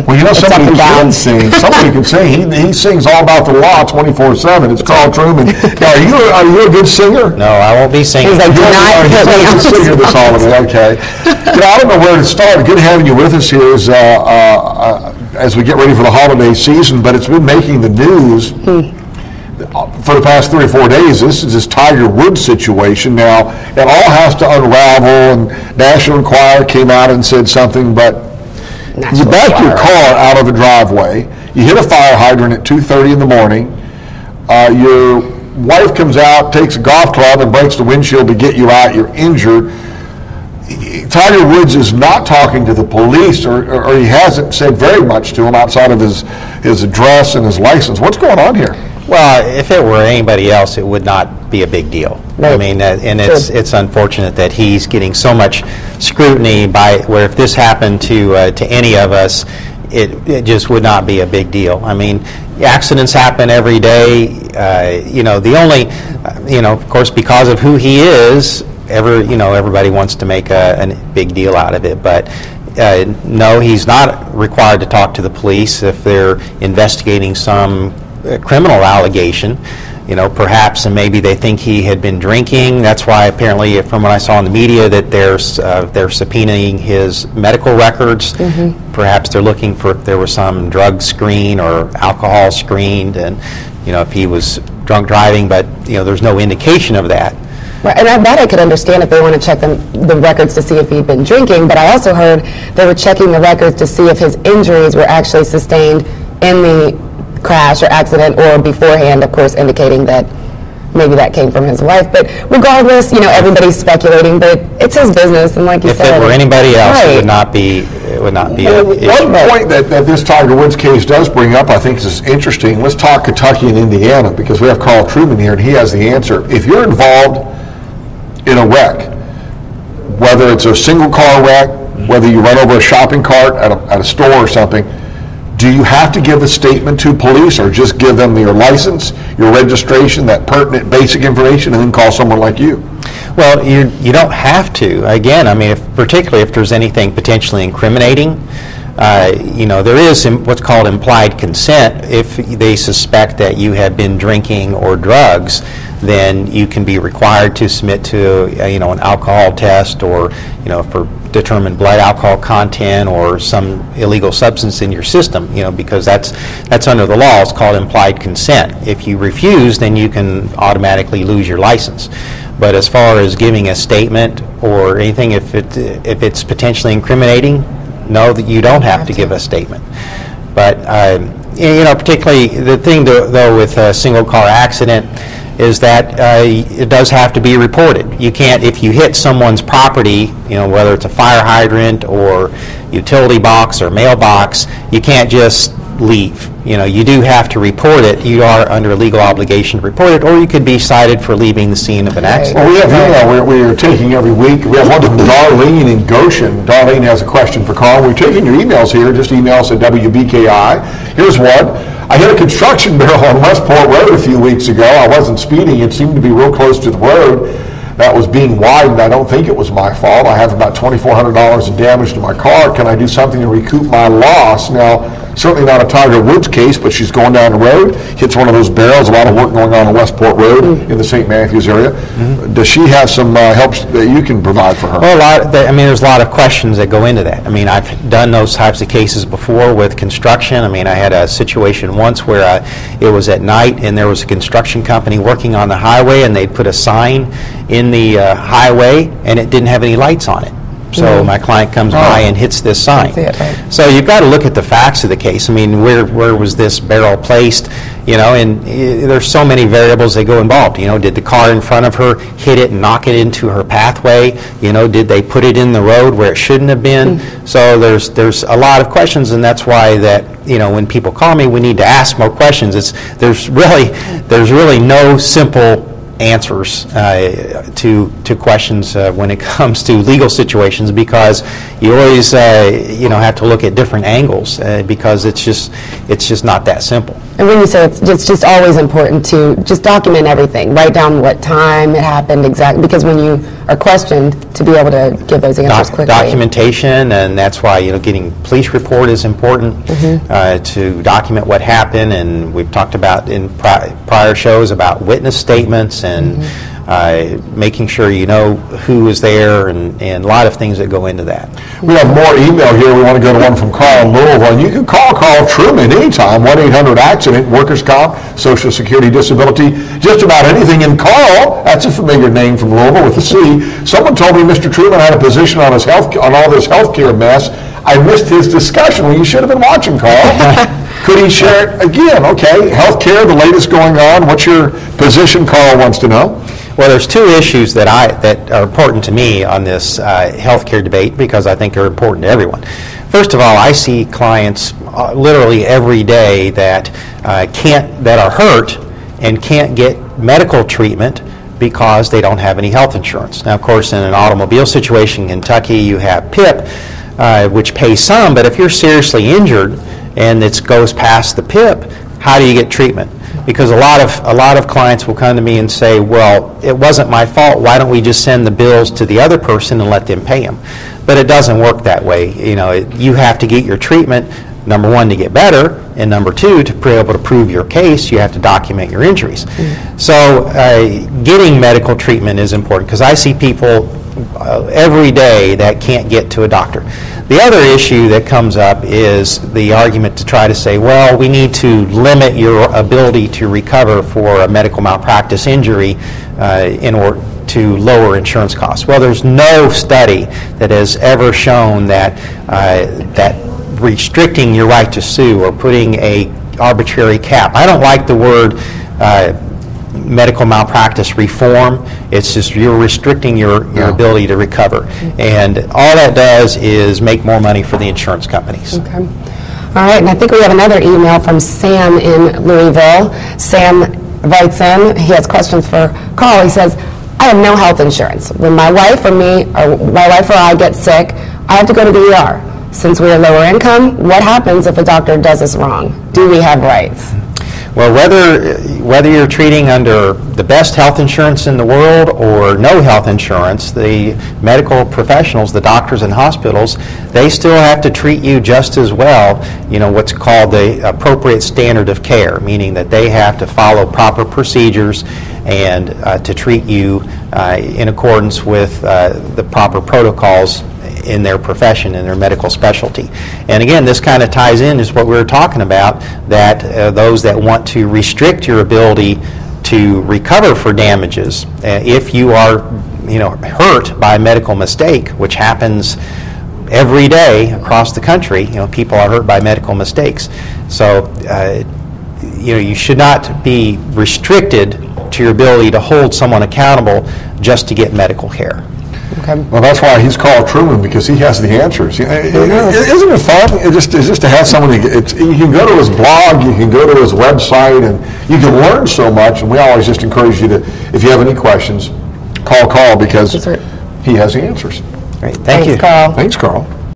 Well, you know, It's up somebody and down. can sing. Somebody can sing. He sings all about the law 24/7. It's Carl Trueman. Now, are you a good singer? No, I won't be singing. He's like, do not You're put me a on good the singer this spot. holiday. Okay. You know, I don't know where to start. Good having you with us here as we get ready for the holiday season, but it's been making the news for the past 3 or 4 days. This is this Tiger Woods situation. Now, it all has to unravel, and National Enquirer came out and said something, but you back your car out of a driveway, you hit a fire hydrant at 2:30 in the morning, your wife comes out, takes a golf club and breaks the windshield to get you out, you're injured. Tiger Woods is not talking to the police, or he hasn't said very much to them outside of his address and his license. What's going on here? Well, if it were anybody else, it would not be a big deal. Right. I mean, and it's unfortunate that he's getting so much scrutiny by where if this happened to any of us, it just would not be a big deal. I mean, accidents happen every day. The only, of course, because of who he is, everybody wants to make a big deal out of it, but. No, he's not required to talk to the police if they're investigating some criminal allegation, perhaps, and maybe they think he had been drinking. That's why apparently, from what I saw in the media, that they're subpoenaing his medical records. Mm-hmm. Perhaps they're looking for if there was some drug screen or alcohol screened, and if he was drunk driving, but there's no indication of that. Right, and that I could understand if they want to check the records to see if he'd been drinking, but I also heard they were checking the records to see if his injuries were actually sustained in the crash or accident or beforehand, of course, indicating that maybe that came from his wife. But regardless, everybody's speculating, but it's his business, and like you If said... it were anybody else, right. it would not be Well, a issue. one point that this Tiger Woods case does bring up, I think, is interesting. Let's talk Kentucky and Indiana, because we have Carl Trueman here, and he has the answer. If you're involved in a wreck, whether it's a single car wreck, whether you run over a shopping cart at a store or something, do you have to give a statement to police, or just give them your license, your registration, that pertinent basic information, and then call someone like you? Well, you don't have to. Again, I mean, particularly if there's anything potentially incriminating, there is what's called implied consent. If they suspect that you have been drinking or drugs, then you can be required to submit to an alcohol test, or for determine blood alcohol content or some illegal substance in your system, because that's under the law. It's called implied consent. If you refuse, then you can automatically lose your license. But as far as giving a statement or anything, if it's potentially incriminating, no, that you don't have to give a statement. But particularly the thing though with a single car accident is that it does have to be reported. You can't, if you hit someone's property, whether it's a fire hydrant or utility box or mailbox, you can't just leave. You do have to report it. You are under a legal obligation to report it, or you could be cited for leaving the scene of an accident. Well, we have email we're taking every week. We have one from Darlene in Goshen. Darlene has a question for Carl. We're taking your emails here. Just email us at WBKI. Here's one. I hit a construction barrel on Westport Road a few weeks ago. I wasn't speeding. It seemed to be real close to the road that was being widened. I don't think it was my fault. I have about $2,400 in damage to my car. Can I do something to recoup my loss? Now, certainly not a Tiger Woods case, but she's going down the road, hits one of those barrels. A lot of work going on Westport Road in the St. Matthews area. Mm-hmm. Does she have some help that you can provide for her? Well, there's a lot of questions that go into that. I mean, I've done those types of cases before with construction. I mean, I had a situation once where it was at night, and there was a construction company working on the highway, and they'd put a sign in the highway, and it didn't have any lights on it. So my client comes by and hits this sign. So you've got to look at the facts of the case. I mean, where was this barrel placed? And there's so many variables that go involved. Did the car in front of her hit it and knock it into her pathway? Did they put it in the road where it shouldn't have been? So there's a lot of questions, and that's why that when people call me, we need to ask more questions. There's really no simple answers to questions when it comes to legal situations, because you always have to look at different angles because it's just not that simple. And when you say it's just always important to just document everything, write down what time it happened exactly, because when you are questioned, to be able to give those answers quickly. Documentation, and that's why getting police report is important to document what happened. And we've talked about in prior shows about witness statements and making sure you know who was there, and a lot of things that go into that. We have more email here. We want to go to one from Carl in Louisville. And you can call Carl Truman anytime, 1-800-ACCIDENT, workers' comp, Social Security, disability, just about anything. And Carl, that's a familiar name from Louisville with a C. Someone told me Mr. Truman had a position on all this health care mess. I missed his discussion. Well, you should have been watching, Carl. Could he share it again? Okay, health care, the latest going on. What's your position, Carl wants to know? Well, there's two issues that are important to me on this healthcare debate, because I think they're important to everyone. First of all, I see clients literally every day that are hurt and can't get medical treatment because they don't have any health insurance. Now, of course, in an automobile situation in Kentucky, you have PIP, which pays some, but if you're seriously injured and it goes past the PIP, how do you get treatment? Because a lot of clients will come to me and say, well, it wasn't my fault. Why don't we just send the bills to the other person and let them pay them? But it doesn't work that way. You have to get your treatment, number one, to get better, and number two, to be able to prove your case, you have to document your injuries. So getting medical treatment is important, because I see people every day that can't get to a doctor. The other issue that comes up is the argument to try to say, well, we need to limit your ability to recover for a medical malpractice injury in order to lower insurance costs. Well, there's no study that has ever shown that restricting your right to sue or putting a arbitrary cap. I don't like the word medical malpractice reform. It's just you're restricting your ability to recover. And all that does is make more money for the insurance companies. Okay. All right, and I think we have another email from Sam in Louisville. Sam writes in, he has questions for Carl. He says, I have no health insurance. When my wife or I get sick, I have to go to the ER. Since we are lower income, what happens if a doctor does us wrong? Do we have rights? Well, whether you're treating under the best health insurance in the world or no health insurance, the medical professionals, the doctors and hospitals, they still have to treat you just as well, what's called the appropriate standard of care, meaning that they have to follow proper procedures and to treat you in accordance with the proper protocols in their profession, in their medical specialty. And again, this kind of ties in is what we were talking about, that those that want to restrict your ability to recover for damages, if you are hurt by a medical mistake, which happens every day across the country, people are hurt by medical mistakes. So you should not be restricted to your ability to hold someone accountable just to get medical care. Okay. Well, that's why he's called Truman, because he has the answers. Isn't it fun? It's just to have someone. You can go to his blog, you can go to his website, and you can learn so much. And we always just encourage you to, if you have any questions, call Carl, because he has the answers. Great. Thank you. Carl. Thanks, Carl.